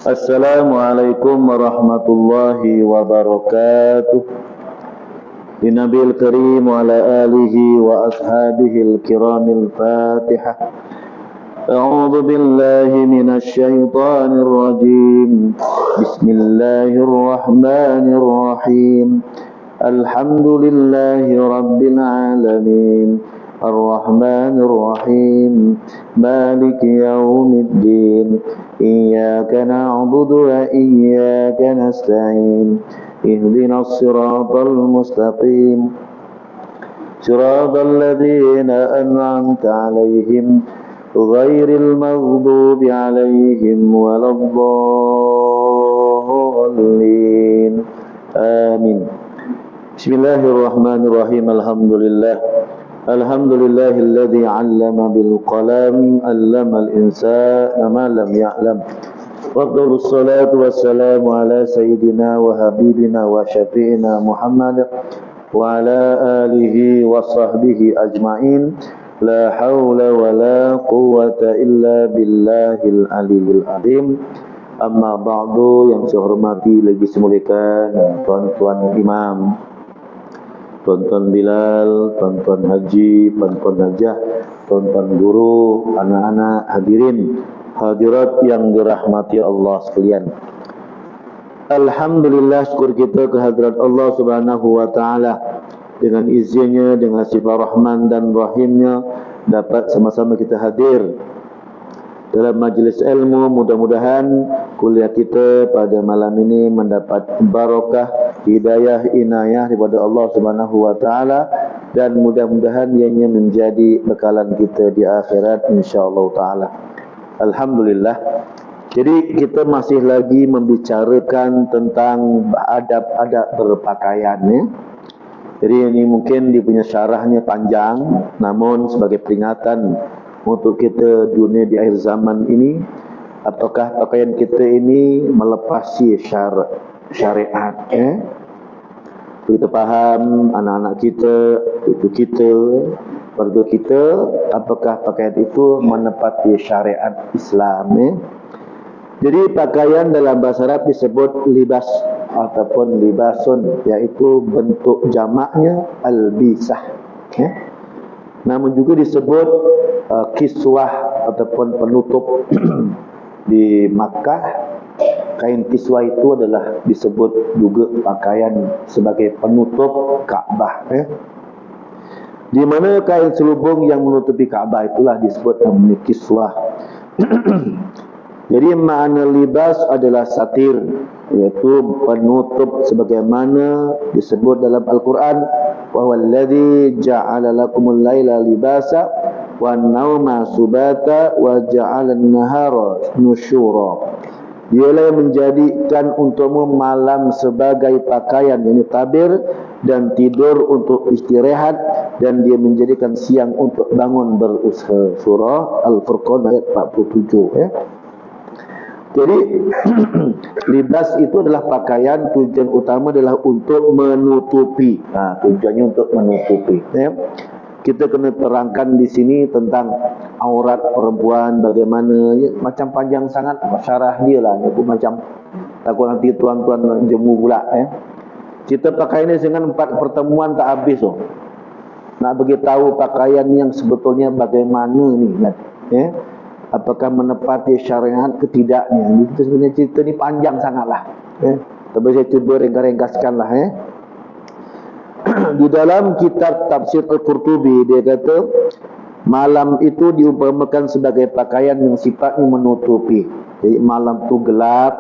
Assalamualaikum warahmatullahi wabarakatuh. Binabil karim wa ala alihi wa ashabihil kiramil fatihah. A'udzu billahi minasy syaithanir rajim. Bismillahirrahmanirrahim. Alhamdulillahi rabbil alamin. Ar-Rahmanir Rahim. Maliki yaumiddin. Iyyaka na'budu wa iyyaka nasta'in. Ihdinas siratal mustaqim. Siratal ladzina an'amta 'alaihim ghairil maghdubi 'alaihim waladdallin. Amin. Bismillahirrahmanirrahim. Alhamdulillahilladzi 'allama bil qalam 'allamal insana ma lam ya'lam. Waqdurus salatu wassalamu ala sayyidina wa habibina wa syafi'ina Muhammad wa ala alihi wa sahbihi ajma'in. La hawla wa la quwwata illa billahil aliyyil azim. Amma ba'du, yang saya hormati lagi semuliakan tuan-tuan imam, tuan-tuan Bilal, tuan-tuan Haji, tuan-tuan Hajah, tuan-tuan guru, anak-anak hadirin hadirat yang dirahmati Allah sekalian. Alhamdulillah, syukur kita kehadirat Allah Subhanahu wa taala, dengan izinnya, dengan sifat Rahman dan Rahimnya, dapat sama-sama kita hadir dalam majlis ilmu. Mudah-mudahan kuliah kita pada malam ini mendapat barokah, hidayah, inayah daripada Allah Subhanahu wa taala, dan mudah-mudahan ianya menjadi bekalan kita di akhirat insyaallah taala. Alhamdulillah. Jadi kita masih lagi membicarakan tentang adab-adab berpakaian, ya. Jadi ini mungkin dia punya syarahnya panjang, namun sebagai peringatan untuk kita dunia di akhir zaman ini, apakah pakaian kita ini melepasi syariat, ya? Kita faham, anak-anak kita, itu kita, keluarga kita, apakah pakaian itu menepati syariat Islam, ya? Jadi pakaian dalam bahasa Arab disebut libas ataupun libasun, iaitu bentuk jamaknya albisah, ya? Namun juga disebut kiswah ataupun penutup. Di Makkah, kain kiswah itu adalah disebut juga pakaian sebagai penutup Ka'bah, ya? Di mana kain selubung yang menutupi Ka'bah itulah disebut namanya kiswah. Jadi makna libas adalah satir, yaitu penutup, sebagaimana disebut dalam Al-Quran, wa huwallazi ja'ala lakumul laila libasa wan nauma subata wa ja'ala an-nahara nusyura. Dialah yang menjadikan untukmu malam sebagai pakaian, yakni tabir, dan tidur untuk istirahat, dan dia menjadikan siang untuk bangun berusaha. Surah Al-Furqan ayat 47, ya. Jadi libas itu adalah pakaian, tujuan utama adalah untuk menutupi. Tujuannya untuk menutupi, ya. Kita kena terangkan di sini tentang aurat perempuan bagaimana, ya, macam panjang sangat syarah dia lah, ya, macam takut nanti tuan-tuan jemu pula, ya. Kita pakaian ini dengan 4 pertemuan tak habis, oh. Nak beritahu pakaian yang sebetulnya bagaimana ni, ya. Apakah menepati syariat ketidaknya. Itu sebenarnya cerita ni panjang sangatlah, ya. Tapi saya cuba ringkas-ringkaskanlah, ya. Di dalam kitab Tafsir Al-Qurtubi, dia kata malam itu diumpamakan sebagai pakaian yang sifatnya menutupi. Jadi malam itu gelap,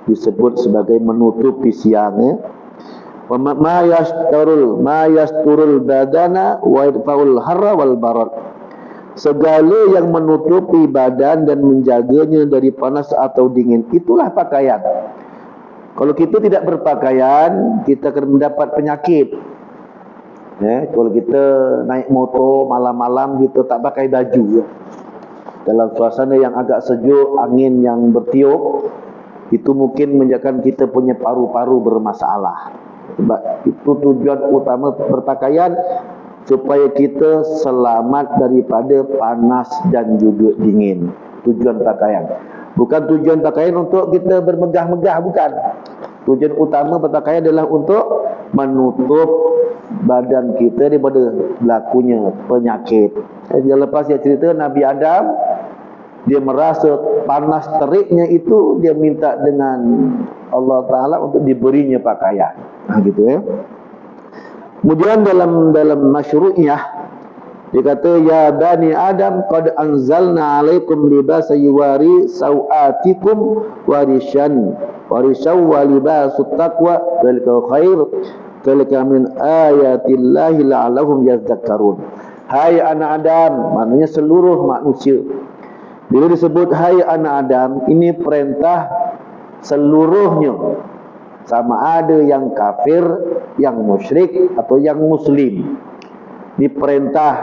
disebut sebagai menutupi siang, ya. Ma yasturul badana wa yadfa'ul harra wal barad. Segala yang menutupi badan dan menjaganya dari panas atau dingin, itulah pakaian. Kalau kita tidak berpakaian, kita akan mendapat penyakit, ya. Kalau kita naik motor malam-malam, kita tak pakai baju, ya. Dalam suasana yang agak sejuk, angin yang bertiup, itu mungkin menyebabkan kita punya paru-paru bermasalah. Sebab itu tujuan utama berpakaian, supaya kita selamat daripada panas dan juga dingin. Tujuan pakaian. Bukan tujuan pakaian untuk kita bermegah-megah, bukan. Tujuan utama berpakaian adalah untuk menutup badan kita daripada berlakunya penyakit. Yang lepas dia cerita Nabi Adam, dia merasa panas teriknya itu, dia minta dengan Allah Ta'ala untuk diberinya pakaian. Gitu ya. Kemudian dalam masyru'iyah dia kata, ya bani Adam qad anzalna alaikum libasa yuwari sawatikum warishan wa libasut taqwa dzalika khair dzalika min ayatillahi la'allahum yadhakkarun. Hai anak Adam, maknanya seluruh manusia. Bila disebut hai anak Adam, ini perintah seluruhnya, sama ada yang kafir, yang musyrik atau yang muslim. Diperintah,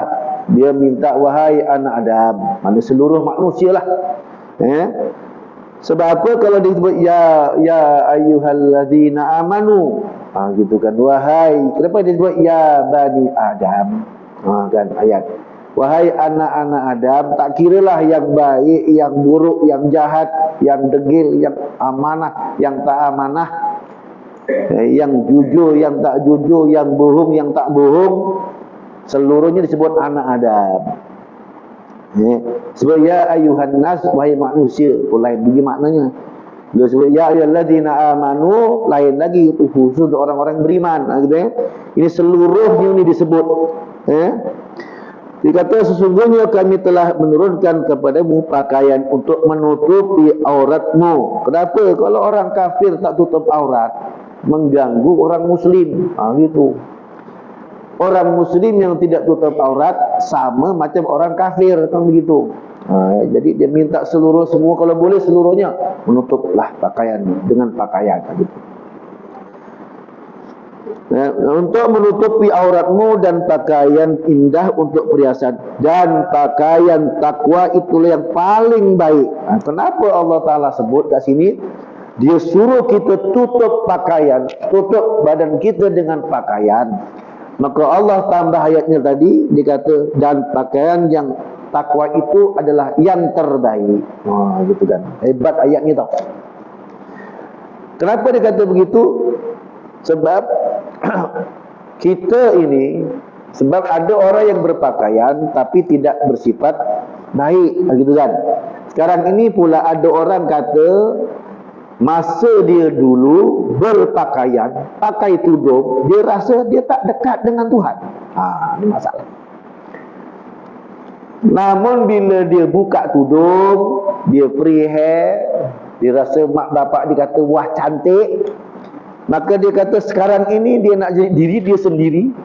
dia minta wahai anak Adam, mana seluruh manusia lah. Sebab apa kalau disebut ya ayyuhalladzina amanu, gitu kan, wahai, kenapa disebut ya bani Adam, kan ayat, wahai anak-anak Adam, tak kiralah yang baik, yang buruk, yang jahat, yang degil, yang amanah, yang tak amanah, yang jujur, yang tak jujur, yang bohong, yang tak bohong, seluruhnya disebut anak Adam. Sebab ya ayuhan nas, wahai manusia, lain bagi maknanya. Dia sebut ya ayyuhalladzina amanu, lain lagi, itu khusus untuk orang-orang beriman. Gitu ya. Ini seluruhnya ini disebut. Dia kata sesungguhnya kami telah menurunkan kepadamu pakaian untuk menutupi auratmu. Kenapa? Kalau orang kafir tak tutup aurat, mengganggu orang muslim. Gitu. Orang muslim yang tidak tutup aurat sama macam orang kafir, kan begitu. Jadi dia minta semua, kalau boleh seluruhnya menutuplah pakaian dengan pakaian, gitu. Untuk menutupi auratmu dan pakaian indah untuk perhiasan, dan pakaian takwa itulah yang paling baik. Kenapa Allah Ta'ala sebut kat sini? Dia suruh kita tutup pakaian, tutup badan kita dengan pakaian. Maka Allah tambah ayatnya tadi, dia kata, dan pakaian yang takwa itu adalah yang terbaik. Gitu kan. Hebat ayatnya tau. Kenapa dia kata begitu? Sebab kita ini, sebab ada orang yang berpakaian tapi tidak bersifat baik, gitu kan. Sekarang ini pula ada orang kata masa dia dulu berpakaian, pakai tudung, dia rasa dia tak dekat dengan Tuhan. Ini masalah. Namun bila dia buka tudung, dia free hair, dia rasa mak bapak dia kata wah cantik, maka dia kata sekarang ini dia nak jadi diri dia sendiri,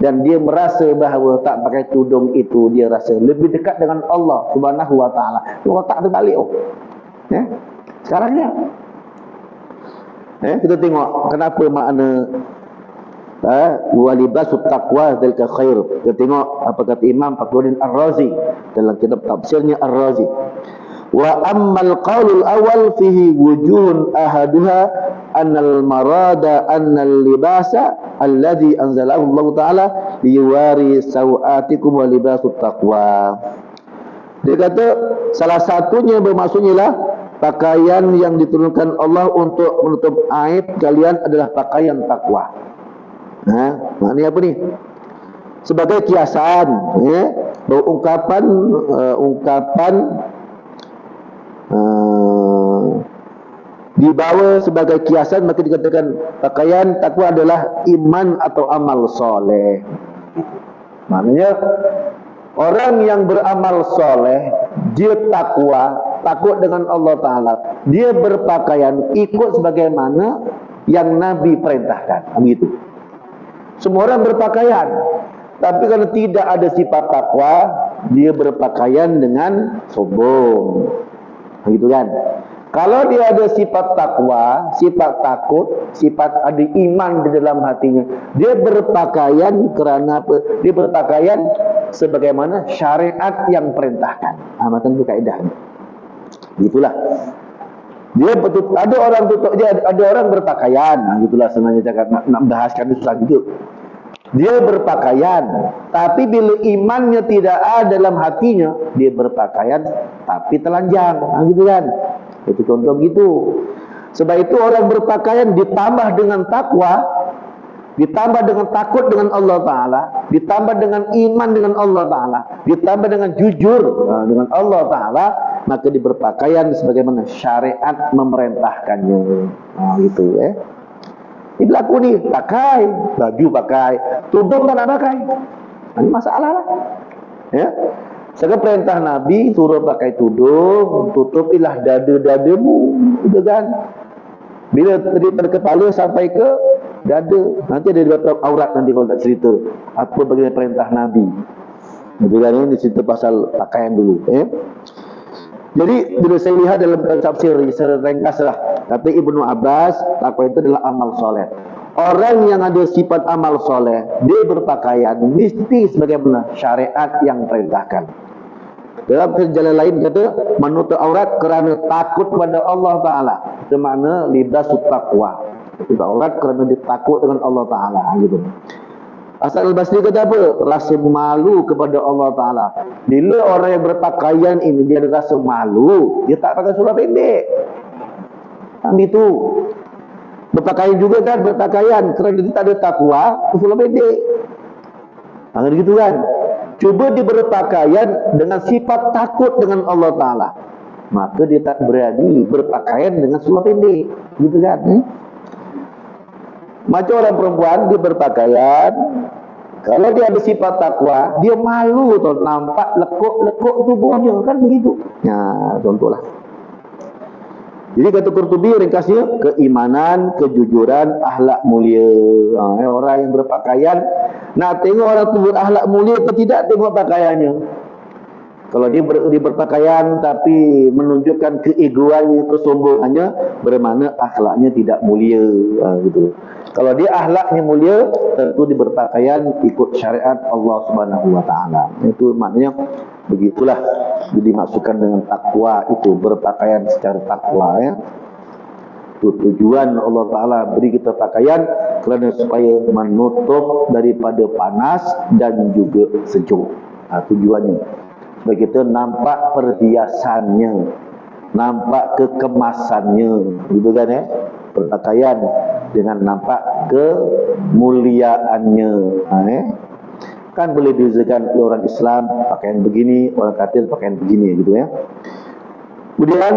dan dia merasa bahawa tak pakai tudung itu dia rasa lebih dekat dengan Allah Subhanahu wa taala. Allah tak terbalik. Sekarang ni kita tengok kenapa makna walibasut taqwa dzalika khair. Kita tengok apa kata Imam Fakhruddin Ar-Razi dalam kitab tafsirnya Ar-Razi. Wa ammal qaulul awal fihi wujuhun ahaduha annal marada annal libasa alladhi anzalahu Allah Ta'ala liwari sawatikum wa libasut taqwa. Dia kata salah satunya bermaksudnya lah pakaian yang diturunkan Allah untuk menutup aib kalian adalah pakaian takwa. Maknanya apa ni? Sebagai kiasan, ungkapan dibawa sebagai kiasan, maka dikatakan pakaian takwa adalah iman atau amal soleh. Maknanya orang yang beramal soleh, dia takwa, takut dengan Allah Ta'ala, dia berpakaian ikut sebagaimana yang Nabi perintahkan. Begitu. Semua orang berpakaian, tapi kalau tidak ada sifat takwa, dia berpakaian dengan sombong. Begitu kan? Kalau dia ada sifat takwa, sifat takut, sifat ada iman di dalam hatinya, dia berpakaian kerana apa? Dia berpakaian sebagaimana syariat yang perintahkan. Macam itu kaedahnya. Itulah. Dia betul, ada orang tutup, dia ada orang berpakaian. Gitulah sebenarnya cakap nak bahaskan itu susah gitu. Dia berpakaian, tapi bila imannya tidak ada dalam hatinya, dia berpakaian tapi telanjang. Gitu kan? Itu contoh gitu. Sebab itu orang berpakaian ditambah dengan takwa, ditambah dengan takut dengan Allah Ta'ala, ditambah dengan iman dengan Allah Ta'ala, ditambah dengan jujur dengan Allah Ta'ala, maka dia berpakaian sebagaimana syariat memerintahkannya. Gitu Ini berlaku ni, pakai baju, pakai tudung, tak nak pakai, ini masalah lah. Sekarang perintah Nabi suruh pakai tudung, tutupilah dada-dadamu, gitu kan? Bila daripada kepala sampai ke dada, nanti ada dua aurat nanti kalau tak cerita apa bagaimana perintah Nabi. Jadi kan ini cerita pasal pakaian dulu. Jadi bila saya lihat dalam tafsir secara ringkas lah, kata Ibnu Abbas, takwa itu adalah amal soleh. Orang yang ada sifat amal soleh, dia berpakaian mesti sebagaimana syariat yang perintahkan. Dalam jalan lain kata menutup aurat kerana takut kepada Allah Ta'ala. Itu makna libasut taqwa. Menutup aurat kerana dia takut dengan Allah Ta'ala, gitu. Hasan al-Basri kata apa? Rasa malu kepada Allah Ta'ala. Bila orang yang berpakaian ini dia rasa malu, dia tak pakai surah pendek. Itu berpakaian juga kan, berpakaian kerana dia tak ada takwa, surah pendek. Gitu kan? Cuba dia berpakaian dengan sifat takut dengan Allah Ta'ala, maka dia tak berani berpakaian dengan surah pendek. Gitu kan? Macam orang perempuan, dia berpakaian, kalau dia ada sifat takwa, dia malu tau, nampak lekuk-lekuk tubuhnya, kan begitu. Contohlah. Jadi kata Qurtubi ringkasnya, keimanan, kejujuran, akhlak mulia. Orang yang berpakaian, nak tengok orang tu berakhlak mulia atau tidak, tengok pakaiannya. Kalau dia berpakaian tapi menunjukkan keegoannya, kesombongannya, bermakna akhlaknya tidak mulia. Gitu. Kalau dia akhlaknya mulia, tentu dia berpakaian ikut syariat Allah Subhanahu Wa Taala. Itu maknanya begitulah dimaksudkan dengan takwa itu, berpakaian secara takwa. Itu tujuan Allah Ta'ala beri kita pakaian kerana supaya menutup daripada panas dan juga sejuk. Tujuannya supaya kita nampak perhiasannya, nampak kekemasannya, gitu kan berpakaian dengan nampak kemuliaannya. Kan boleh bezakan orang Islam pakaian begini, orang kafir pakaian begini, gitu Kemudian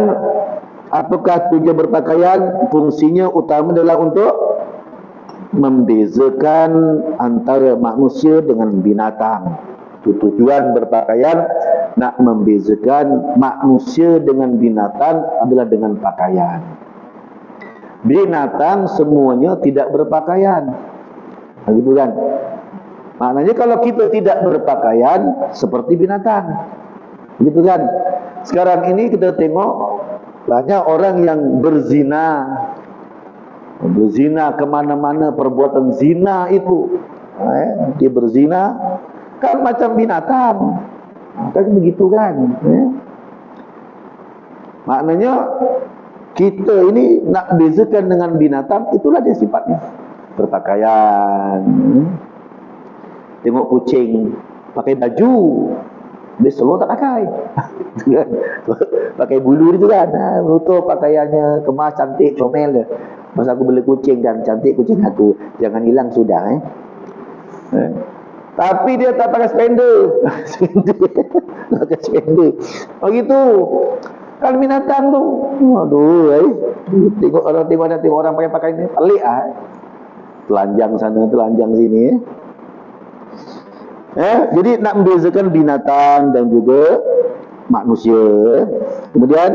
apakah tujuan berpakaian? Fungsinya utama adalah untuk membezakan antara manusia dengan binatang. Tujuan berpakaian nak membezakan manusia dengan binatang adalah dengan pakaian. Binatang semuanya tidak berpakaian, gitu kan? Maknanya kalau kita tidak berpakaian seperti binatang, gitu kan? Sekarang ini kita tengok banyak orang yang berzina kemana-mana, perbuatan zina itu. Dia berzina kan macam binatang, kan begitu kan? Maknanya kita ini nak bezakan dengan binatang, itulah dia sifatnya. Berpakaian. Tengok kucing pakai baju, dia selalu tak pakai. Pakai bulu dia kan, menutup pakaiannya, kemas, cantik, comel dia. Masa aku beli kucing dan cantik kucing aku, jangan hilang sudah. Tapi dia tak pakai spender. Pakai spender. Begitu. Kalau binatang tu, tengok orang pakai pakaian ni pelik telanjang sana, telanjang sini. Jadi nak membezakan binatang dan juga manusia. Kemudian,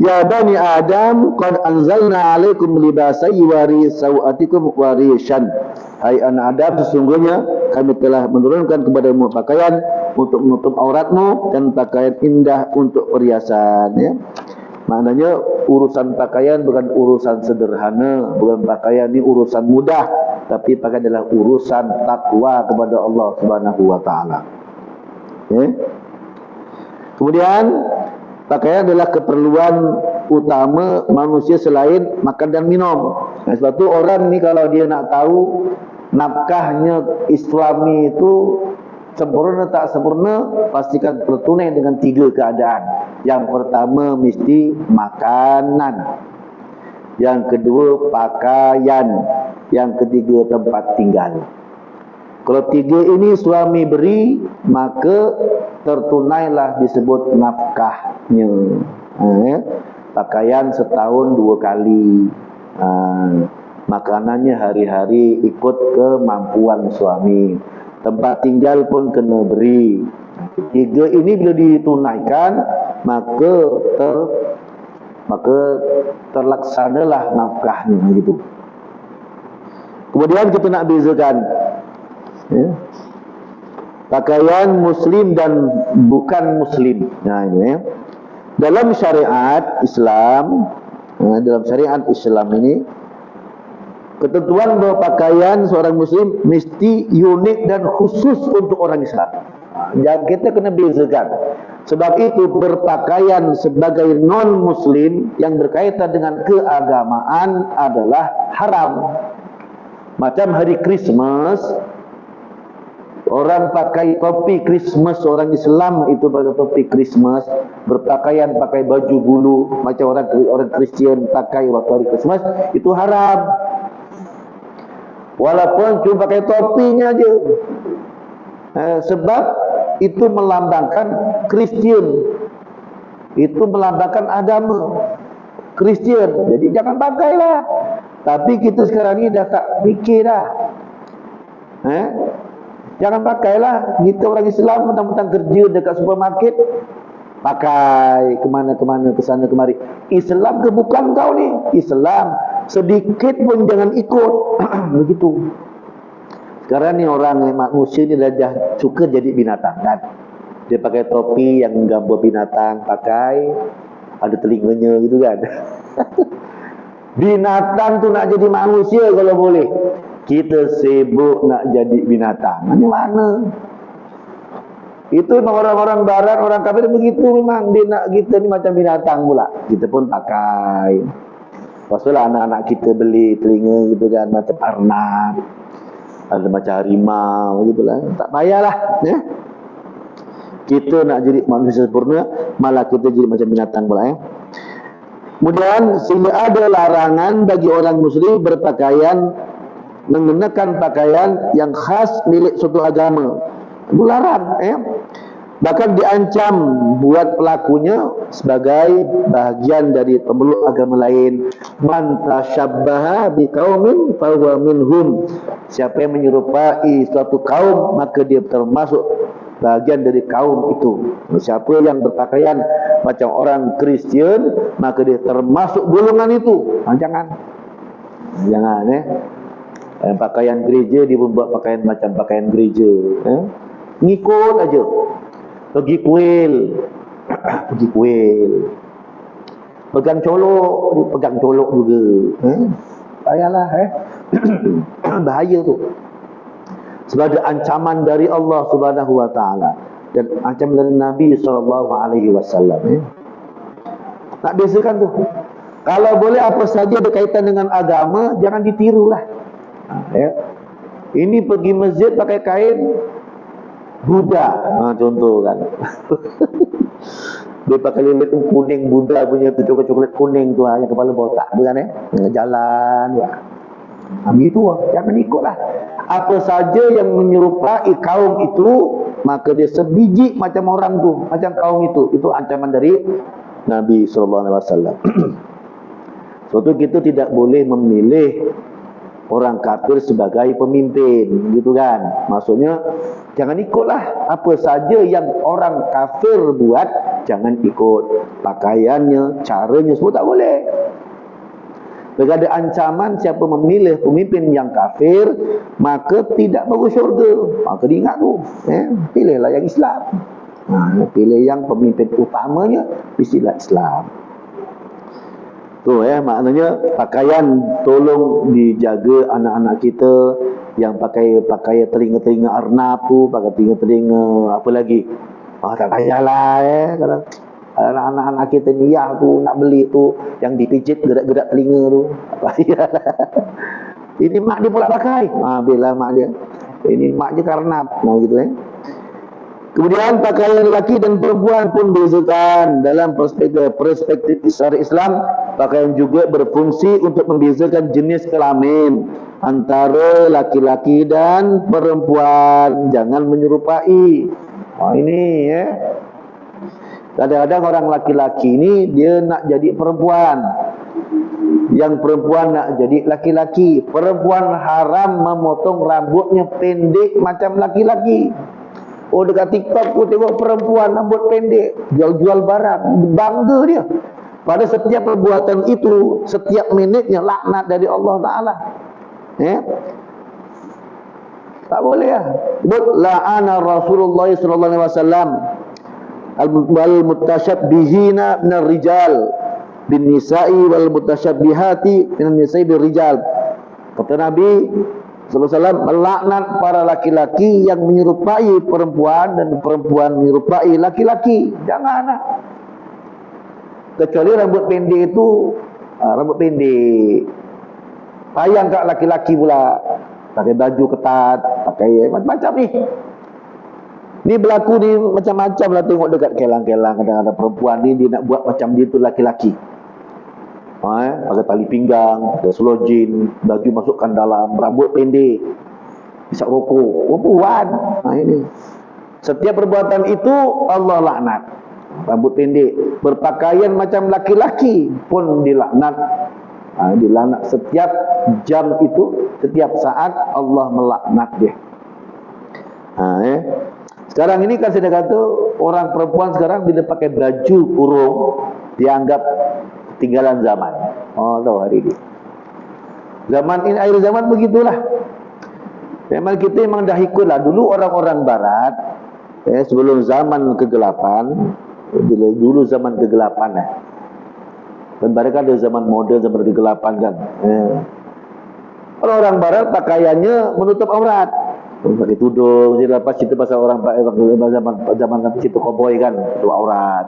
ya bani Adam, qad anzalna alaikum libasa yuwari sawatikum warishan. Hai anak Adam, sesungguhnya kami telah menurunkan kepadamu pakaian untuk menutup auratmu dan pakaian indah untuk perhiasan. Maknanya urusan pakaian bukan urusan sederhana, bukan pakaian ini urusan mudah, tapi pakaian adalah urusan takwa kepada Allah Subhanahu Wa Taala. Kemudian pakaian adalah keperluan utama manusia selain makan dan minum. Sebab tu orang ni kalau dia nak tahu nafkahnya Islami itu sempurna tak sempurna, pastikan tertunai dengan 3 keadaan. Yang pertama mesti makanan, yang kedua pakaian, yang ketiga tempat tinggal. Kalau 3 ini suami beri, maka tertunailah disebut nafkahnya. Pakaian setahun 2 kali. Makanannya hari-hari ikut kemampuan suami. Tempat tinggal pun kena beri. 3 ini bila ditunaikan, maka terlaksanalah nafkahnya gitu. Kemudian kita nak bezakan pakaian muslim dan bukan muslim. Nah ini dalam syariat Islam, dalam syariat Islam ini ketentuan bahawa pakaian seorang muslim mesti unik dan khusus untuk orang Islam. Yang kita kena bezakan. Sebab itu berpakaian sebagai non-muslim yang berkaitan dengan keagamaan adalah haram. Macam hari Christmas, orang pakai topi Christmas, orang Islam itu pakai topi Christmas, berpakaian pakai baju bulu macam orang Kristian pakai waktu hari Christmas, itu haram. Walaupun cuma pakai topinya aja. Sebab itu melambangkan Kristian. Itu melambangkan agama Kristian. Jadi jangan pakailah. Tapi kita sekarang ni dah tak fikir dah. Jangan pakailah. Kita orang Islam mentang-mentang kerja dekat supermarket, pakai kemana-kemana, kesana kemari. Islam ke bukan kau ni? Islam. Sedikit pun jangan ikut. Begitu. Sekarang ni orang manusia ni dah suka jadi binatang kan. Dia pakai topi yang gambar binatang, pakai ada telinganya gitu kan. Binatang tu nak jadi manusia kalau boleh. Kita sibuk nak jadi binatang. Ini mana? Itu memang orang-orang barat, orang kafir begitu memang. Dia nak kita ni macam binatang pula. Kita pun pakai. Pasal anak-anak kita beli telinga gitu kan, macam arnab, ada macam harimau gitu lah. Tak payahlah ya. Kita nak jadi manusia sempurna, malah kita jadi macam binatang pula ya. Kemudian sehingga ada larangan bagi orang muslim berpakaian, mengenakan pakaian yang khas milik suatu agama. Itu larang ya. Bahkan diancam buat pelakunya sebagai bahagian dari pemeluk agama lain. Man tashabbaha biqaumin fahuwa minhum. Siapa yang menyerupai suatu kaum, maka dia termasuk bahagian dari kaum itu. Siapa yang berpakaian macam orang Kristian, maka dia termasuk golongan itu. Jangan pakaian gereja dia buat pakaian macam pakaian gereja. Ngikut aja. Pergi kuil, pegang colok, pegang colok juga. Payahlah bahaya tu. Sebab ada ancaman dari Allah Subhanahu wa taala dan ancaman dari Nabi sallallahu alaihi wasallam. Tak bezakan tu. Kalau boleh apa saja berkaitan dengan agama jangan ditirulah. Ini pergi masjid pakai kain Buddha, contoh kan. Dia pakai lilit kuning Buddha punya tu, coklat kuning tu yang kepala botak tu kan jalan ya. Begitu jangan ikutlah. Apa saja yang menyerupai kaum itu, maka dia sebiji macam orang tu, macam kaum itu ancaman dari Nabi sallallahu alaihi wasallam. Suatu kita tidak boleh memilih orang kafir sebagai pemimpin gitu kan. Maksudnya jangan ikutlah apa saja yang orang kafir buat, jangan ikut pakaiannya, caranya, semua tak boleh. Jika ada ancaman siapa memilih pemimpin yang kafir, maka tidak masuk syurga. Maka diingat tu, pilihlah yang Islam. Pilih yang pemimpin utamanya mestilah Islam. Tu maknanya pakaian tolong dijaga anak-anak kita yang pakai telinga-telinga arnab tu, pakai telinga-telinga apa lagi. Tak payahlah kalau Anak-anak kita ni ya tu nak beli tu yang dipijit gerak-gerak telinga tu. Ini mak dia pula pakai. Bila mak dia. Ini mak dia karnap. Gitu Kemudian pakaian lelaki dan perempuan pun bezakan dalam perspektif syariat Islam. Pakaian juga berfungsi untuk membezakan jenis kelamin antara laki-laki dan perempuan. Jangan menyerupai. Ini ya. Kadang-kadang orang laki-laki ini dia nak jadi perempuan, yang perempuan nak jadi laki-laki. Perempuan haram memotong rambutnya pendek macam laki-laki. Dekat TikTok aku tengok perempuan rambut pendek jual-jual barang, bangga dia. Pada setiap perbuatan itu, setiap minitnya laknat dari Allah Ta'ala. Tak boleh ya. La'ana Rasulullah sallallahu alaihi wasallam al-mutasyabbihina minar rijal bin nisa'i wal mutasyabbihati minan nisa'i bir rijal. Kata Nabi sallallahu alaihi wasallam melaknat para laki-laki yang menyerupai perempuan dan perempuan menyerupai laki-laki. Janganlah. Kecuali rambut pendek itu rambut pendek. Sayang kat laki-laki pula pakai baju ketat, pakai macam-macam ni. Ni berlaku ni macam-macam lah, tengok dekat kelang-kelang. Kadang-kadang perempuan ni dia nak buat macam dia tu laki-laki. Pakai tali pinggang, pakai selojin, baju masukkan dalam, rambut pendek, isap rokok. Perempuan. Ini. Setiap perbuatan itu Allah laknat. Rambut pendek, berpakaian macam laki-laki pun dilaknat. Dilaknat setiap jam itu, setiap saat Allah melaknat dia. Sekarang ini kan saya kata orang perempuan sekarang bila pakai baju kurung dianggap ketinggalan zaman. Tahu hari ini. Zaman ini, akhir zaman begitulah. Memang kita memang dah ikutlah. Dulu orang-orang barat, sebelum zaman kegelapan, dulu zaman kegelapan dan mereka ada zaman modern, zaman kegelapan kan. Orang-orang barat pakaiannya menutup aurat. Pakai tudung, jadi lepas cerita pasal orang zaman cerita koboi kan, tutup aurat.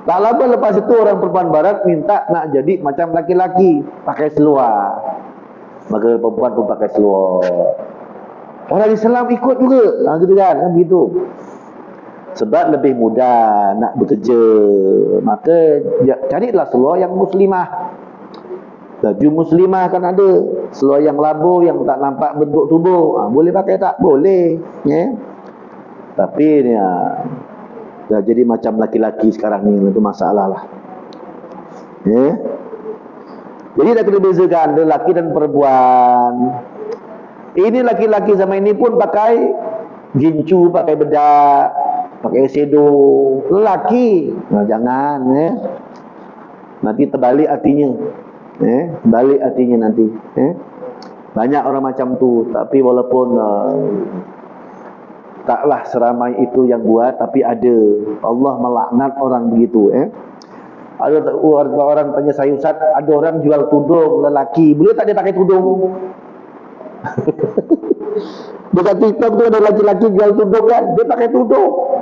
Tak lama lepas itu orang perempuan barat minta nak jadi macam laki-laki, pakai seluar. Maka perempuan pun pakai seluar. Orang Islam ikut juga, gitu kan begitu. Sebab lebih mudah nak bekerja, maka carilah seluar yang muslimah. Baju muslimah kan ada, seluar yang labuh yang tak nampak bentuk tubuh. Boleh pakai tak? Boleh. Tapi ni dah jadi macam laki-laki sekarang ni, itu masalah lah. Jadi dah kena bezakan lelaki dan perempuan. Ini laki-laki zaman ini pun pakai gincu, pakai bedak, pakai shadow. Lelaki. Jangan nanti terbalik artinya. Balik artinya nanti. Banyak orang macam tu. Tapi walaupun taklah seramai itu yang buat, tapi ada. Allah melaknat orang begitu. Ada orang tanya saya, Ustaz, ada orang jual tudung lelaki, boleh tak dia pakai tudung? Dekat TikTok tu ada laki-laki jual tudung kan, dia pakai tudung.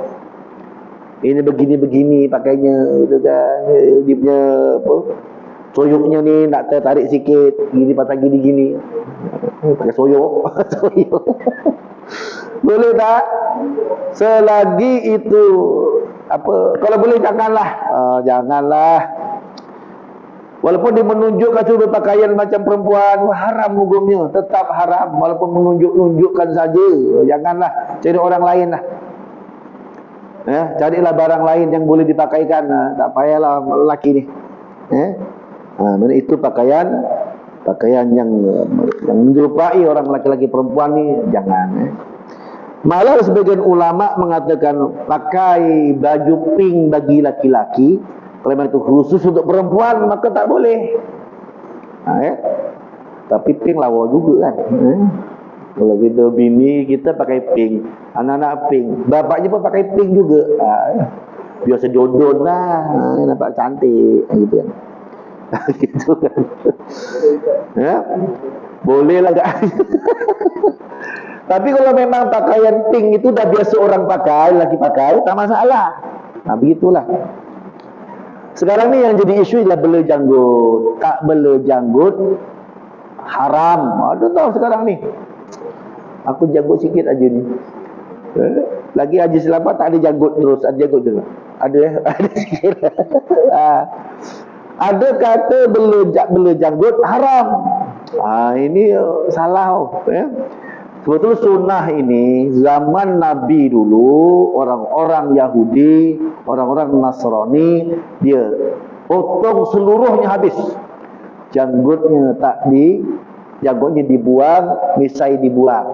Ini begini-begini pakainya, itu kan. Dia punya apa? Soyoknya ni nak tertarik sikit, gini patah gini-gini. Pakai soyok. Soyok. Boleh tak? Selagi itu apa? Kalau boleh janganlah. Janganlah. Walaupun dia menunjukkan suruh berpakaian macam perempuan, haram hukumnya, tetap haram walaupun menunjukkan saja. Janganlah, cari orang lain lah. Carilah barang lain yang boleh dipakaikan. Tak payahlah lelaki ni. Itu pakaian yang menyerupai orang laki-laki perempuan ni jangan. Malah sebagian ulama mengatakan pakai baju pink bagi laki-laki, kalau itu khusus untuk perempuan maka tak boleh. Tapi pink lawa juga kan. Kalau kita bini kita pakai pink, anak-anak pink, bapaknya pun pakai pink juga. Biasa dodon lah, nampak cantik gitu kan. Gitu kan. Boleh lah kan. Tapi kalau memang pakaian pink itu dah biasa orang pakai, laki pakai, tak masalah. Begitulah. Sekarang ni yang jadi isu ialah bela janggut. Tak bela janggut haram. Ada tahu sekarang ni. Aku janggut sikit aja ni. Lagi Haji Selamat tak ada janggut terus, ada janggut terus. Ada ada sikit. Ada kata bela janggut haram. Ini salah. Sebetulnya sunnah ini zaman Nabi dulu, orang-orang Yahudi, orang-orang Nasrani, dia potong seluruhnya habis. Janggutnya janggutnya dibuang, misai dibuang.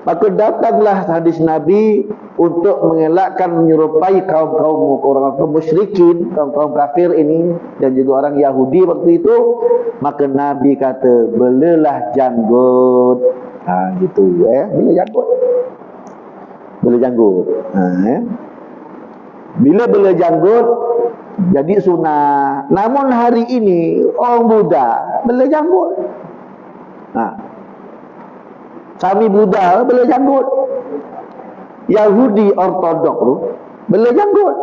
Maka datanglah hadis Nabi untuk mengelakkan menyerupai kaum-kaum orang musyrikin, kaum-kaum kafir ini dan juga orang Yahudi waktu itu. Maka Nabi kata, belalah janggut. Gitu bela janggut. Bela janggut. Bila bela janggut jadi sunnah. Namun hari ini orang Buddha bela janggut. Kami Buddha bela janggut. Yahudi Ortodok tu bela janggut.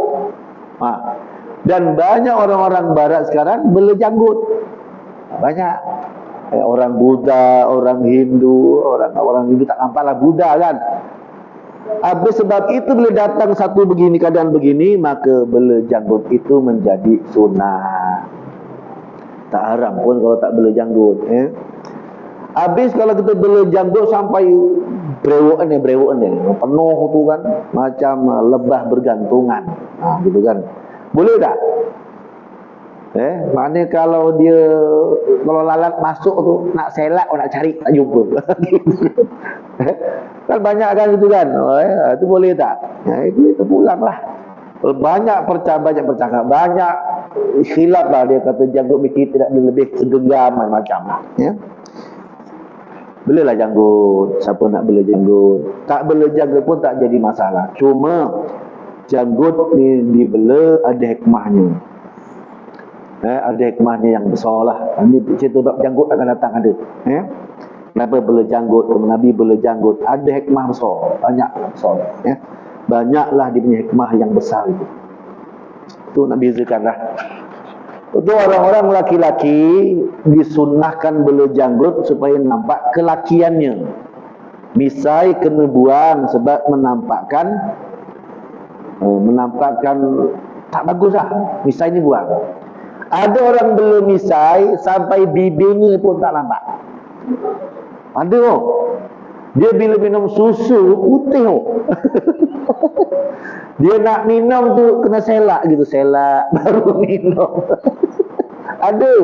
Dan banyak orang-orang barat sekarang bela janggut. Banyak. Orang Buddha, orang Hindu, orang Hindu tak nampaklah Buddha kan. Habis sebab itu bila datang satu begini, keadaan begini, maka bela janggut itu menjadi sunnah. Tak haram pun kalau tak bela janggut. Habis kalau kita bela janggut sampai brewok ni, penuh tu kan, macam lebah bergantungan. Gitu kan. Boleh tak? Maknanya kalau lalat masuk tu nak selak, nak cari tak jumpa. Kan banyak kan itu kan. Itu boleh tak? Itu pulanglah. Banyak percakapan, banyak khilaf lah. Dia kata janggut mesti tidak lebih segenggam macam lah. Belalah janggut. Siapa nak bela janggut? Tak bela janggut pun tak jadi masalah. Cuma janggut ni dibela ada hikmahnya. Ada hikmahnya yang besar lah. Ini cerita bab janggut akan datang ada. Kenapa bela janggut? Nabi bela janggut. Ada hikmah besar. Banyak besar. Banyaklah dia punya hikmah yang besar itu. Itu nak bezakan lah. Itu orang-orang laki-laki disunnahkan bela janggut supaya nampak kelakiannya. Misai kena buang sebab menampakkan tak bagus lah. Misai ni buang. Ada orang bela misai sampai bibirnya pun tak nampak. Ada oh. Dia bila minum susu putih oh. Dia nak minum tu kena selak gitu, selak baru minum. Ada.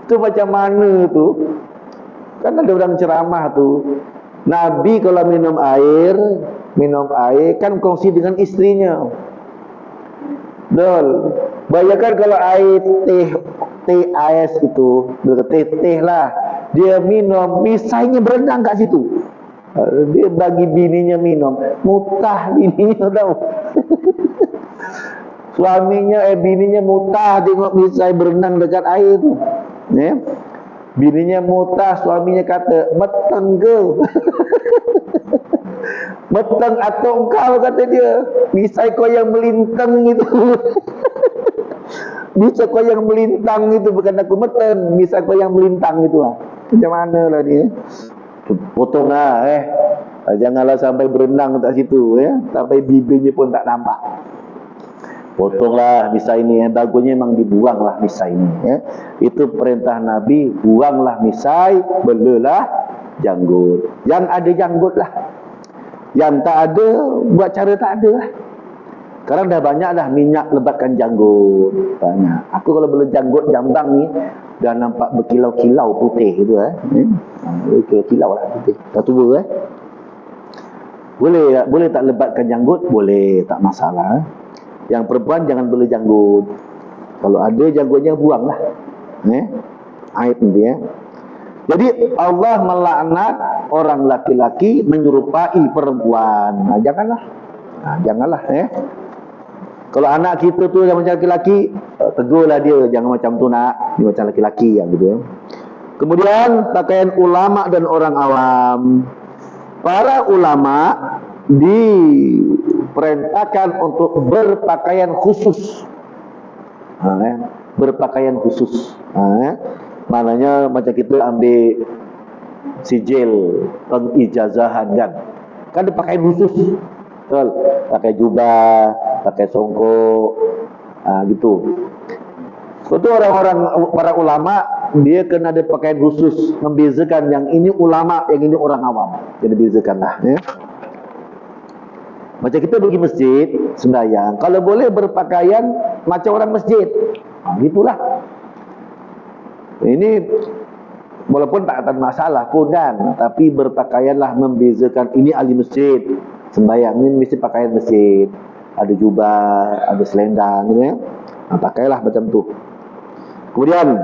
Tu macam mana tu? Kan ada orang ceramah tu. Nabi kalau minum air kan kongsi dengan istrinya. Betul. Bayangkan kalau air teh ais itu, teh lah. Dia minum, misainya berenang kat situ. Dia bagi bininya minum, mutah bininya tahu. Bininya mutah tengok misai berenang dekat air tu. Bininya mutah, suaminya kata, "Meteng ke?" "Meteng atau engkau," kata dia. Misai kau yang melintang itu. Misai kau yang melintang itu, bukan aku meteng. Misai kau yang melintang itu lah. Macam mana lah dia? Potong lah janganlah sampai berenang kat situ sampai bibirnya pun tak nampak. Potonglah misai ini. Bagusnya memang dibuang lah misai ini Itu perintah Nabi. Buanglah misai, belalah janggut. Yang ada janggut lah. Yang tak ada, buat cara tak ada lah. Sekarang dah banyak dah minyak lebatkan janggut. Banyak. Aku kalau bela janggut jambang ni dah nampak berkilau-kilau putih gitu berkilau-kilau lah putih. Dah tua Boleh tak lebatkan janggut? Boleh, tak masalah. Yang perempuan jangan bela janggut. Kalau ada janggutnya buanglah. Aib nanti Jadi Allah melaknat orang laki-laki menyerupai perempuan. Janganlah Kalau anak kita tu yang macam laki-laki, tegurlah dia, jangan macam tu nak, dia macam laki-laki yang gitu Kemudian pakaian ulama dan orang awam. Para ulama diperintahkan untuk berpakaian khusus. Berpakaian khusus. Maknanya macam kita ambil sijil pengijazahan kan ada pakaian khusus, betul? Pakai jubah, pakai songkok, gitu. Itu orang-orang para ulama dia kena ada pakaian khusus membezakan yang ini ulama, yang ini orang awam. Jadi bezakanlah, ya. Macam kita pergi masjid sembahyang, kalau boleh berpakaian macam orang masjid, gitulah. Ini walaupun tak ada masalah pun kan, tapi berpakaianlah membezakan ini ahli masjid sembahyang ini mesti pakaian masjid, ada jubah, ada selendang, gitu ya. Pakailah macam tu. Kemudian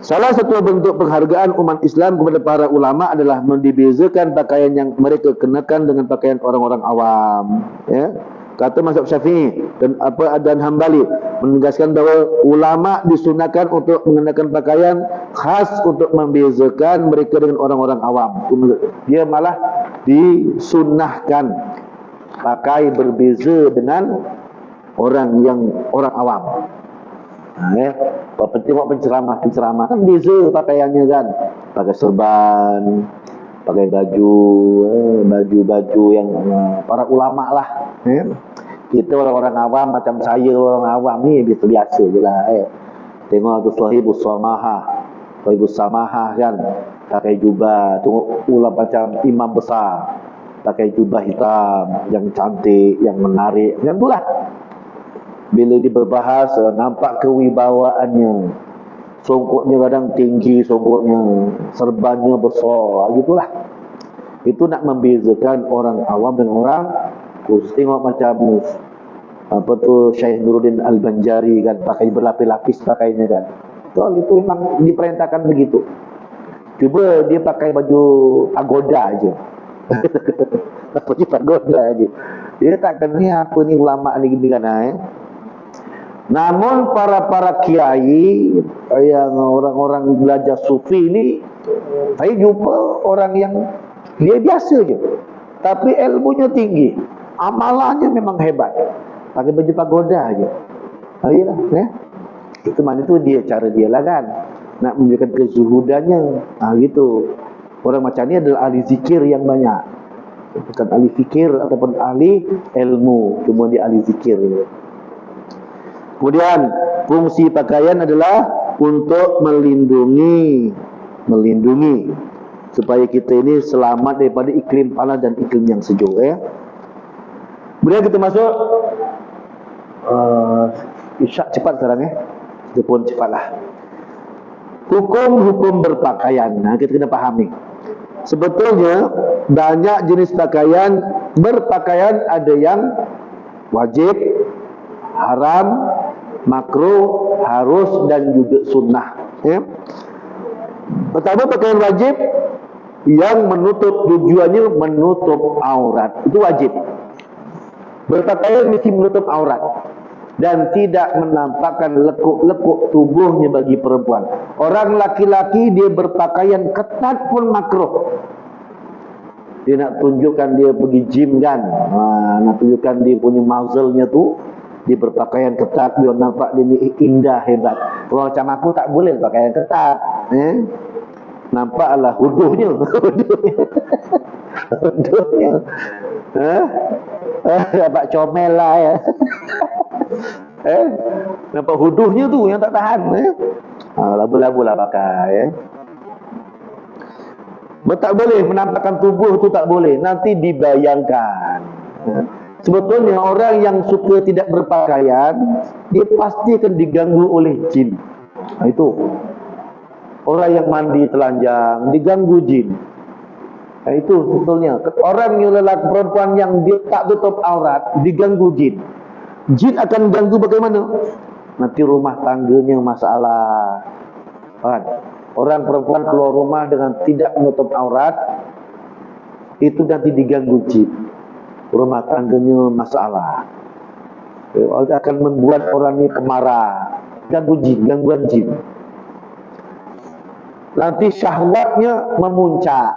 salah satu bentuk penghargaan umat Islam kepada para ulama adalah membezakan pakaian yang mereka kenakan dengan pakaian orang-orang awam, ya. Kata mazhab Syafi'i dan Hambali menegaskan bahawa ulama disunahkan untuk mengenakan pakaian khas untuk membezakan mereka dengan orang-orang awam. Dia malah disunahkan pakai berbeza dengan orang awam. Tengok penceramah kan beza pakaiannya kan, pakai serban, pakai baju yang para ulama lah. Kita orang-orang awam macam saya, orang awam ni biasa-biasa je lah. Tengok tu Sahibus Samahah kan, pakai jubah. Tengok ulama macam imam besar, pakai jubah hitam yang cantik, yang menarik, macam itulah. Bila dia berbahas, nampak kewibawaannya. Songkoknya kadang tinggi, songkoknya, serbannya besar, gitulah. Itu nak membezakan orang awam dengan orang khusus. Tengok macam Syekh Nuruddin Al-Banjari kan, pakai berlapis-lapis pakainya kan. Itu memang diperintahkan begitu. Cuba dia pakai baju pagoda aja. Baju pagoda aja. Dia takkan ni apa ni ulama ni gini kan, Namun para kiai yang orang-orang belajar sufi ni, saya jumpa orang yang dia biasa je, tapi ilmunya tinggi, amalannya memang hebat, pakai baju pagoda aja. Ayolah, ya. Itu mana tu dia, cara dia lah kan, nak menunjukkan kezuhudannya. Gitu. Orang macam ni adalah ahli zikir yang banyak, bukan ahli fikir ataupun ahli ilmu, cuma dia ahli zikir. Kemudian fungsi pakaian adalah untuk melindungi supaya kita ini selamat daripada iklim panas dan iklim yang sejuk, ya. Kemudian kita masuk isyak cepat sekarang, ya. Kita pun cepatlah. Hukum berpakaian. Kita kena fahami. Sebetulnya banyak jenis berpakaian ada yang wajib, haram, makruh, harus dan juga sunnah, ya. Pertama, pakaian wajib yang tujuannya menutup aurat, itu wajib. Berpakaian mesti menutup aurat dan tidak menampakkan lekuk-lekuk tubuhnya bagi perempuan. Orang laki-laki dia berpakaian ketat pun makruh. Dia nak tunjukkan dia pergi gym kan, nak tunjukkan dia punya muzzle-nya tu, dia berpakaian ketat, dia nampak dia ni indah, hebat. Kalau macam aku tak boleh pakaian ketat, nampaklah huduhnya. Dapat comel lah, ya. Nampak huduhnya tu yang tak tahan, labu-labu lah pakai, ya. Tak boleh menampakkan tubuh tu, tak boleh, nanti dibayangkan. Sebetulnya orang yang suka tidak berpakaian, dia pasti akan diganggu oleh jin. Itu orang yang mandi telanjang diganggu jin. Itu sebetulnya orang yang lelaki perempuan yang dia tak tutup aurat diganggu jin. Jin akan ganggu bagaimana? Nanti rumah tangganya masalah. Orang perempuan keluar rumah dengan tidak menutup aurat, itu nanti diganggu jin. Rumah tangganya masalah, akan membuat orang ini pemarah, gangguan jin. Nanti syahwatnya memuncak.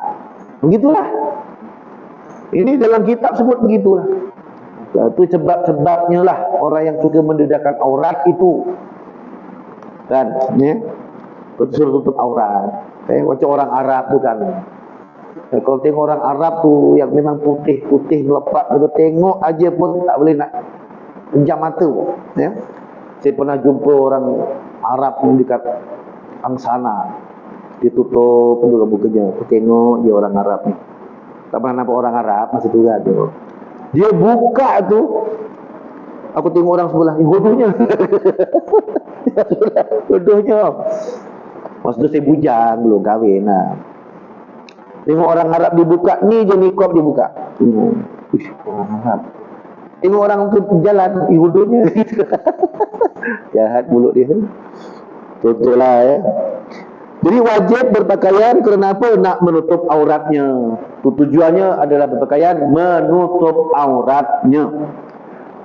Begitulah. Ini dalam kitab sebut begitulah. Itu sebab-sebabnya lah orang yang suka mendedahkan aurat itu kan, ya, suruh tutup aurat. Macam orang Arab tu kan. Kalau tengok orang Arab tu yang memang putih-putih melepak, kalau tengok aja pun tak boleh nak pejam mata, ya. Saya pernah jumpa orang Arab yang dekat Angsana, dia tutup dulu mukanya. Tengok dia orang Arab ni. Tak pernah nampak orang Arab masa tu kan. Dia buka tu, aku tengok orang sebelah, bodohnya. Bodohnya. Masa tu saya bujang belum kahwin lah. Tengok orang Arab dibuka, ni je niqab dibuka. Orang Arab. Tengok orang tu jalan, bodohnya. Jahat mulut dia. Betul lah, ya. Jadi wajib berpakaian kerana apa? Nak menutup auratnya. Tujuannya adalah berpakaian menutup auratnya.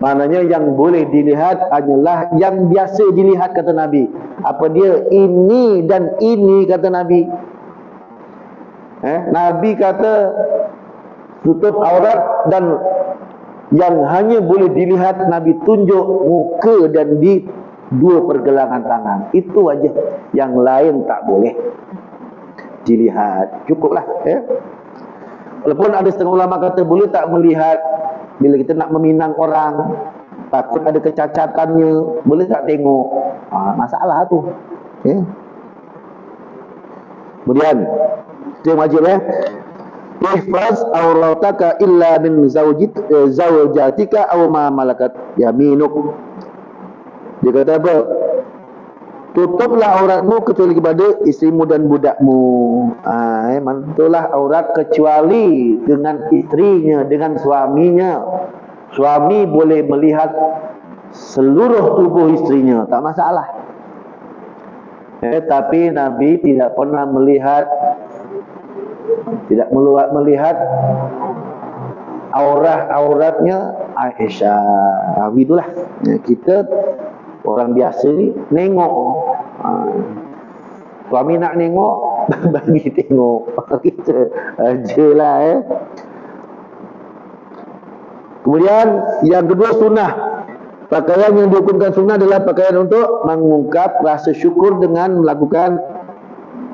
Maknanya yang boleh dilihat hanyalah yang biasa dilihat, kata Nabi. Apa dia? Ini dan ini, kata Nabi. Nabi kata tutup aurat, dan yang hanya boleh dilihat, Nabi tunjuk muka dan di dua pergelangan tangan. Itu aja. Yang lain tak boleh dilihat. Cukuplah, ya. Walaupun ada setengah ulama kata boleh tak melihat bila kita nak meminang orang, takut ada kecacatannya, boleh tak tengok. Masalah tu, ya. Kemudian itu yang wajib, ya. Ihfaz aurataka illa min zawjatika aw ma malakat yaminuk. Dia kata apa? Tutuplah auratmu kecuali kepada isterimu dan budakmu. Mantullah aurat kecuali dengan isterinya, dengan suaminya. Suami boleh melihat seluruh tubuh isterinya, tak masalah. Tapi Nabi tidak pernah melihat auratnya Aisyah. Itulah. Kita orang biasa ni nengok. Suami nak nengok, bagi tengok. Kita aje lah, ya. Kemudian yang kedua, sunnah. Pakaian yang dihukumkan sunnah adalah pakaian untuk mengungkap rasa syukur dengan melakukan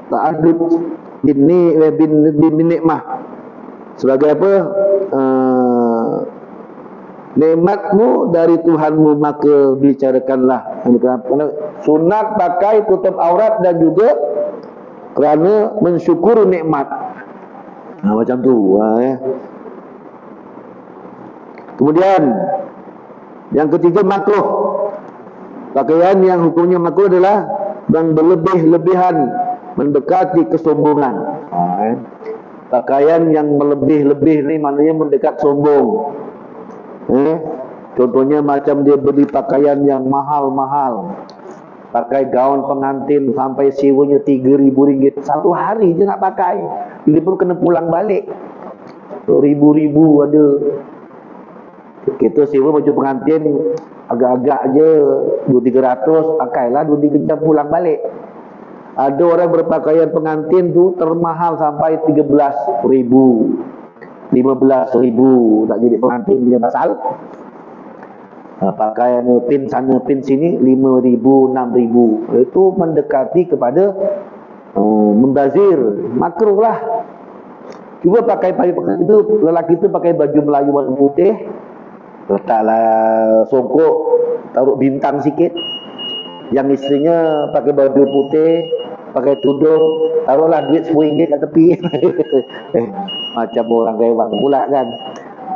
ta'addud bin nikmah. Sebagai apa? Nikmatmu dari Tuhanmu, maka bicarakanlah. Sunat pakai tutup aurat dan juga kerana mensyukuri nikmat. Macam tu, ya. Kemudian yang ketiga, makruh. Pakaian yang hukumnya makruh adalah yang berlebih-lebihan, mendekati kesombongan. Pakaian yang melebih-lebih ni maknanya mendekat sombong. Contohnya macam dia beli pakaian yang mahal-mahal, pakai gaun pengantin sampai sewanya RM3,000. Satu hari je nak pakai, dia pun kena pulang balik. Ribu-ribu ada. Kita sewa baju pengantin agak-agak je 200-300, pakailah 2-3 jam pulang balik. Ada orang berpakaian pengantin tu termahal sampai RM13,000, RM15,000, tak jadi pengantin dia pasal. Pakaian pin sana pin sini RM5,000, RM6,000. Itu mendekati kepada membazir, makruh lah. Cuba pakai pakaian itu, lelaki itu pakai baju Melayu warna putih, letaklah songkok, taruh bintang sikit. Yang isterinya pakai baju putih, pakai tudung, taruhlah duit RM10 kat tepi. Macam orang rewang pula kan.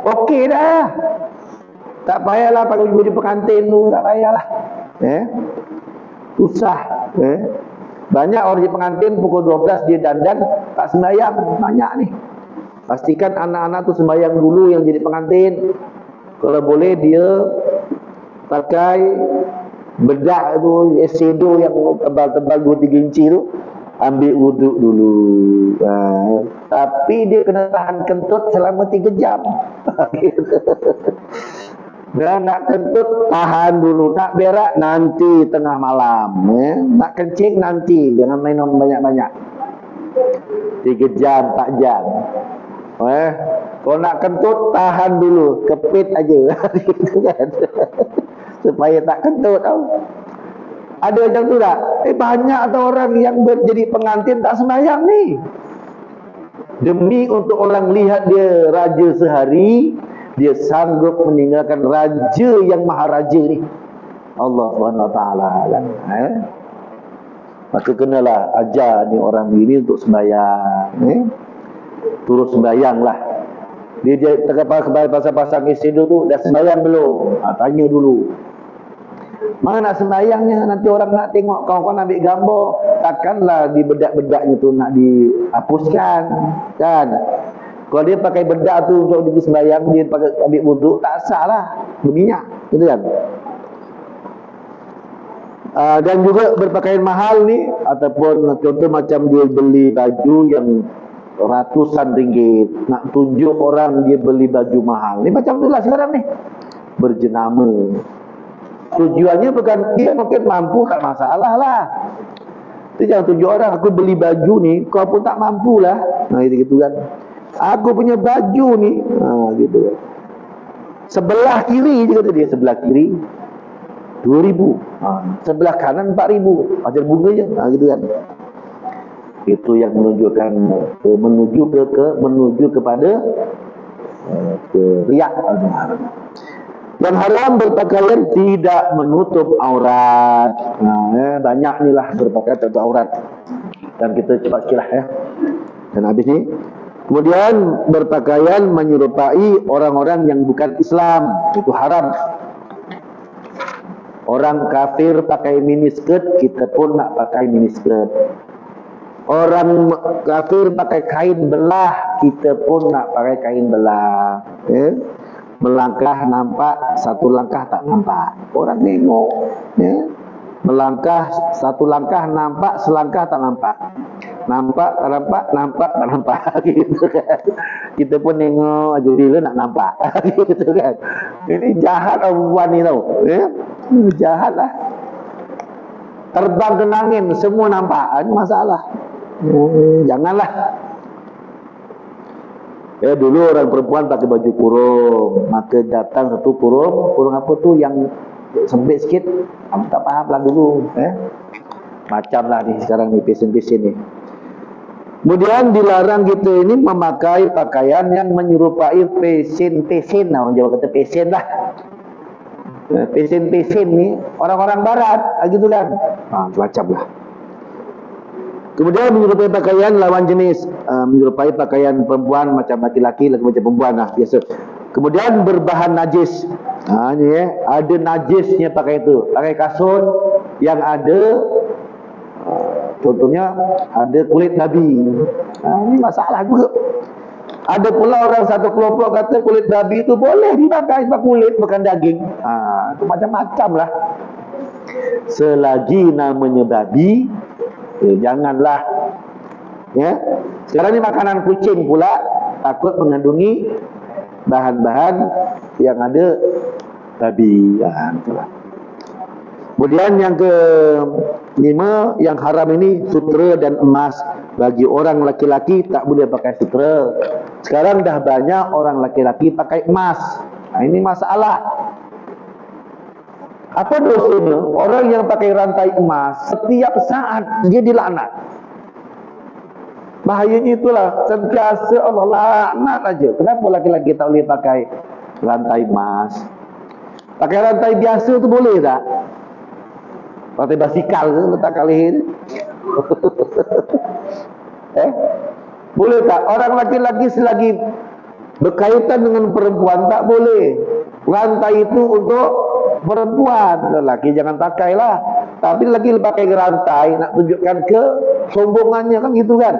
Okey dah, tak payahlah pakai baju pengantin tu, tak payahlah. Susah. Banyak orang di pengantin pukul 12 dia dandan, tak sembahyang. Banyak ni. Pastikan anak-anak tu sembahyang dulu yang jadi pengantin. Kalau boleh dia pakai bedak tu, eyeshadow yang tebal-tebal 2-3 inci tu, ambil wuduk dulu. Tapi dia kena tahan kentut selama 3 jam. Dan nak kentut tahan dulu, nak berak nanti tengah malam, nak kencing nanti, jangan minum banyak-banyak. 3 jam, 4 jam. Kalau nak kentut, tahan dulu, kepit aja. Gitu kan. Supaya tak kentut tau. Ada macam tu tak? Banyak tau orang yang jadi pengantin tak sembahyang ni. Demi untuk orang lihat dia raja sehari, dia sanggup meninggalkan raja yang maha raja ni, Allah SWT kan. Maka kenalah ajar ni orang ini untuk sembahyang. Turut sembahyang lah. Dia terkepal kepada pasang-pasang isteri tu, dah sembahyang belum? Tanya dulu. Mana nak sembahyangnya? Nanti orang nak tengok, kawan-kawan ambil gambar. Takkanlah di bedak-bedaknya tu nak dihapuskan, kan? Kalau dia pakai bedak tu untuk pergi sembahyang, dia pakai ambil wuduk, tak sah lah, berminyak, gitu kan? Dan juga berpakaian mahal ni, ataupun contoh macam dia beli baju yang ratusan ringgit, nak tunjuk orang dia beli baju mahal ni, macam itulah sekarang ni, berjenama. Tujuannya bukan dia mungkin mampu, tak masalah lah. Tapi jangan tunjuk orang, aku beli baju ni, kau pun tak mampu lah. Gitu kan. Aku punya baju ni, gitu kan. Sebelah kiri je kata dia, sebelah kiri 2,000, sebelah kanan 4,000, macam bunga je, gitu kan. Itu yang menunjukkan menuju kepada riak. Yang haram berpakaian tidak menutup aurat. Banyak ni lah berpakaian tutup aurat. Dan kita cepat sikit lah ya. Dan habis ni. Kemudian berpakaian menyerupai orang-orang yang bukan Islam. Itu haram. Orang kafir pakai miniskirt, kita pun nak pakai miniskirt. Orang kafir pakai kain belah, kita pun nak pakai kain belah. Melangkah nampak, satu langkah tak nampak. Orang nengok, melangkah satu langkah nampak, selangkah tak nampak. Nampak tak nampak, nampak tak nampak. Gitu kan. Kita pun nengok aja bila nak nampak. Gitu kan. Ini jahat perempuan ni tau. Jahat lah. Terbang ke angin, semua nampak. Ini masalah. Janganlah. Dulu orang perempuan pakai baju kurung, maka datang satu kurung apa tu yang sempit sikit, kamu tak faham lah dulu. Macam lah ni sekarang ni, pesen-pesen ni. Kemudian dilarang kita ini memakai pakaian yang menyerupai pesen-pesen, orang Jawa kata pesen lah. Pesen-pesen ni orang-orang barat, gitu kan. Macam lah. Kemudian menyerupai pakaian lawan jenis, menyerupai pakaian perempuan macam laki-laki, macam perempuan lah biasa. Kemudian berbahan najis. Ni ada najisnya pakai itu. Pakai kasut yang ada contohnya ada kulit babi. Ini masalah juga. Ada pula orang satu kelompok kata kulit babi itu boleh dipakai sebab kulit bukan daging. Itu macam-macam lah. Selagi namanya babi, janganlah. Sekarang ni makanan kucing pula takut mengandungi bahan-bahan yang ada babi. Itulah. Kemudian yang ke-5, yang haram ini sutra dan emas. Bagi orang laki-laki tak boleh pakai sutra. Sekarang dah banyak orang laki-laki pakai emas. Ini masalah. Apa dosanya? Orang yang pakai rantai emas setiap saat dia dilaknat. Bahayanya itulah, sentiasa Allah laknat aja. Kenapa laki-laki tak boleh pakai rantai emas? Pakai rantai biasa tu boleh tak? Rantai basikal tu letak kali ini. Boleh tak? Orang laki-laki selagi berkaitan dengan perempuan tak boleh. Rantai itu untuk perempuan, lelaki jangan pakailah. Tapi lagi pakai rantai nak tunjukkan ke sombongannya kan, gitu kan.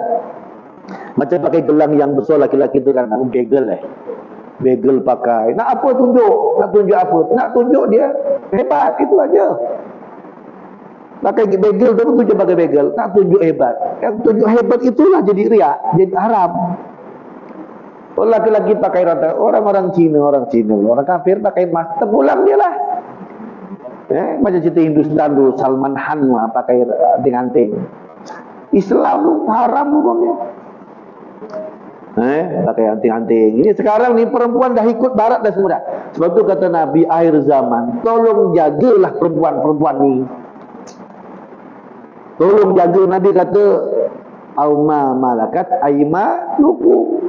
Macam pakai gelang yang besar laki-laki itu kan, begel begel pakai. Nak apa tunjuk? Nak tunjuk apa? Nak tunjuk dia hebat, itu aja. Pakai begel tu tunjuk pakai begel, nak tunjuk hebat. Yang tunjuk hebat itulah jadi riak, jadi haram. Kalau laki-laki pakai rantai, orang Cina, orang kafir pakai emas, terpulang dia lah. Macam cerita Hindustan tu, Salman Khan pakai anting-anting. Islam tu haram hukumnya. Pakai anting-anting. Ini sekarang ni perempuan dah ikut barat dah semua dah. Sebab tu kata Nabi, akhir zaman, tolong jagalah perempuan-perempuan ni. Tolong jaga. Nabi kata, auma malakat aima luku.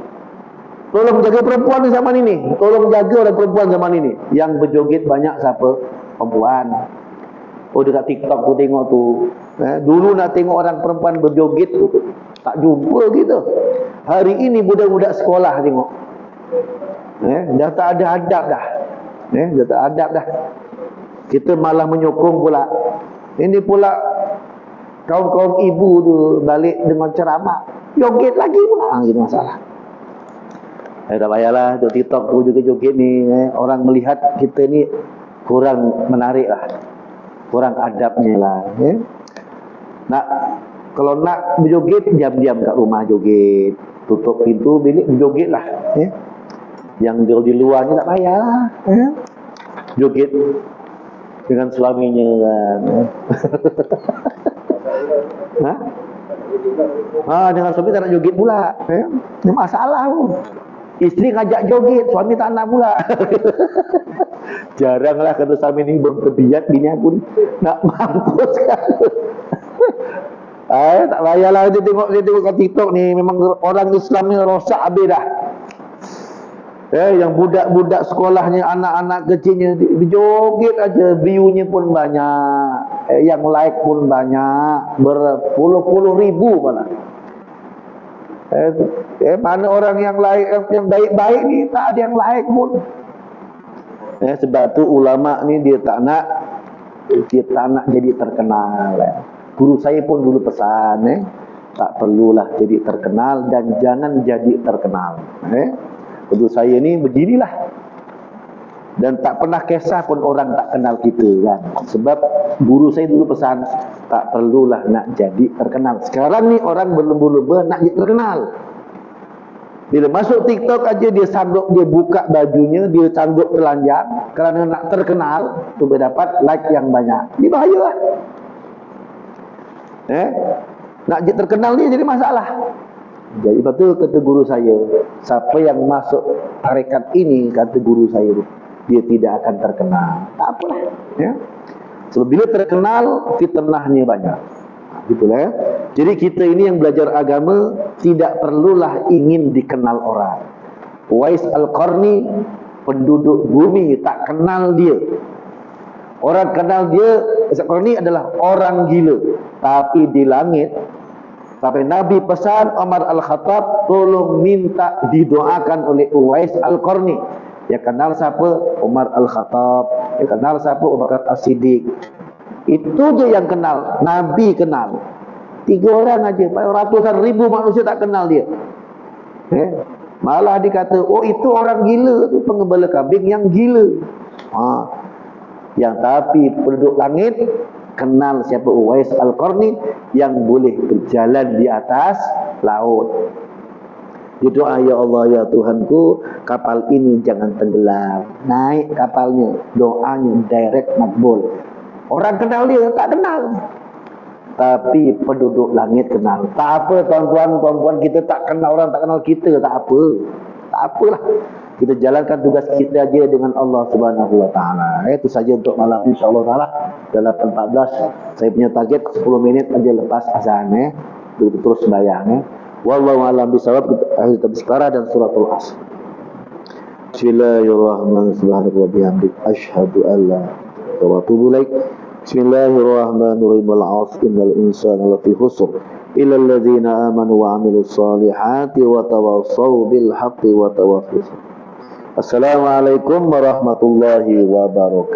Tolong jaga perempuan ni zaman ini. Tolong jaga oleh perempuan zaman ini. Yang berjoget banyak siapa? Perempuan. Oh, dekat TikTok tu tengok tu. Dulu nak tengok orang perempuan berjoget tu tak jumpa kita. Hari ini budak-budak sekolah tengok. Dah tak ada adab dah. Dah tak adab dah. Kita malah menyokong pula. Ini pula kaum-kaum ibu tu balik dengan ceramah. Joget lagi pula. Itu masalah. Tak payahlah untuk TikTok tu juga joget ni. Orang melihat kita ni kurang menarik lah. Kurang adabnya lah. Kalau nak berjoget, diam-diam kat rumah joget. Tutup pintu bilik, berjoget lah. Yang di luar ni tak payah lah. Joget dengan suaminya kan. Dengan suami tak nak joget pula. Ini masalah pun. Isteri ngajak joget, suami tak nak pula. Jaranglah kata suami ni berkebiat bini aku ni. Nak mampus kan. Tak payahlah dia tengok kat TikTok ni. Memang orang Islam ni rosak habis dah. Yang budak-budak sekolahnya, anak-anak kecilnya berjoget aja, viewnya pun banyak, yang like pun banyak, berpuluh-puluh ribu malah. Mana orang yang like, yang baik-baik ni tak ada yang like pun. Sebab tu ulama ni dia tak nak jadi terkenal. Guru saya pun dulu pesan, tak perlulah jadi terkenal dan jangan jadi terkenal. Guru saya ni beginilah. Dan tak pernah kisah pun orang tak kenal kita kan. Sebab guru saya dulu pesan, tak perlulah nak jadi terkenal. Sekarang ni orang berlumba-lumba nak jadi terkenal. Bila masuk TikTok aja dia sanggup, dia buka bajunya, dia sanggup telanjang kerana nak terkenal, tu berdapat like yang banyak. Ini bahaya lah. Nak jadi terkenal ni jadi masalah. Jadi betul kata guru saya, siapa yang masuk tarekat ini, kata guru saya, dia tidak akan terkenal. Tak apalah. Sebab bila terkenal, fitnahnya banyak. Gitulah. Jadi kita ini yang belajar agama tidak perlulah ingin dikenal orang. Uwais Al-Qarni, penduduk bumi tak kenal dia. Orang kenal dia, Al-Qarni adalah orang gila. Tapi di langit, sampai Nabi pesan Umar Al-Khattab, tolong minta didoakan oleh Uwais Al-Qarni. Dia kenal siapa? Umar Al-Khattab. Dia kenal siapa? Abu Bakar As-Siddiq. Itu je yang kenal. Nabi kenal. 3 orang aja. Ratusan ribu manusia tak kenal dia. Malah dikata, oh itu orang gila tu, pengembala kambing yang gila. Yang tapi penduduk langit kenal siapa Uwais Al-Qarni yang boleh berjalan di atas laut. Dia doa, ya Allah ya Tuhanku, kapal ini jangan tenggelam. Naik kapalnya, doanya direct makbul. Orang kenal dia, tak kenal. Tapi penduduk langit kenal. Tak apa tuan-tuan, kita tak kenal orang, tak kenal kita, tak apa. Tak apalah. Kita jalankan tugas kita aja dengan Allah Subhanahu wa taala. Itu saja untuk malam insyaallah taala. Dalam 14 saya punya target 10 minit aja lepas azan terus sembahyang Wallahu a'lam bishawab. Kita sekarang dan suratul Asr. Bismillahirrahmanirrahim. Subhanaka wa bihamdik asyhadu an la ilaha illa anta wa atubu ilaik. Bismillahirrahmanirrahim. Al-'asr innal insana lafi khusr illa alladhina amanu wa 'amilus solihati wa tawassaw bil haqqi wa tawassaw. Assalamualaikum warahmatullahi wabarakatuh.